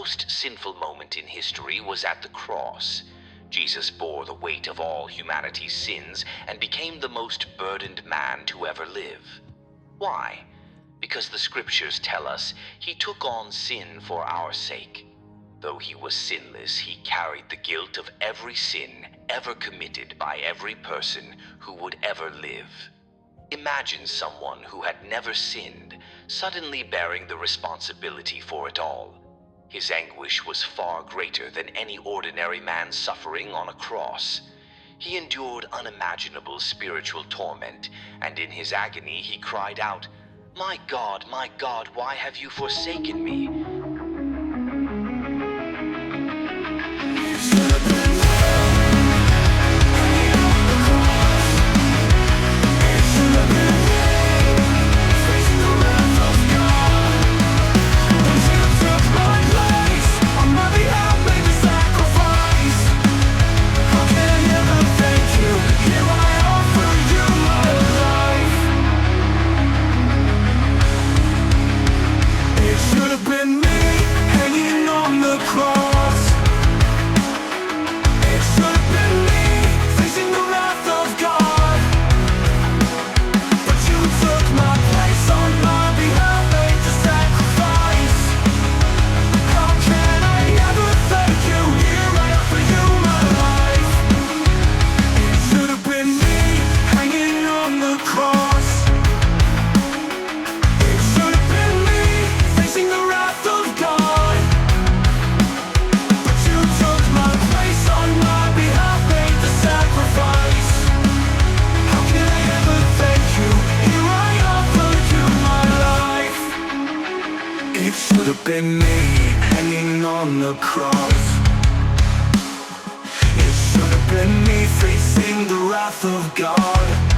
most sinful moment in history was at the cross. Jesus bore the weight of all humanity's sins and became the most burdened man to ever live. Why? Because the scriptures tell us he took on sin for our sake. Though he was sinless, he carried the guilt of every sin ever committed by every person who would ever live. Imagine someone who had never sinned suddenly bearing the responsibility for it all. His anguish was far greater than any ordinary man's suffering on a cross. He endured unimaginable spiritual torment, and in his agony he cried out, my God, why have you forsaken me?" It should have been me hanging on the cross. It should have been me facing the wrath of God.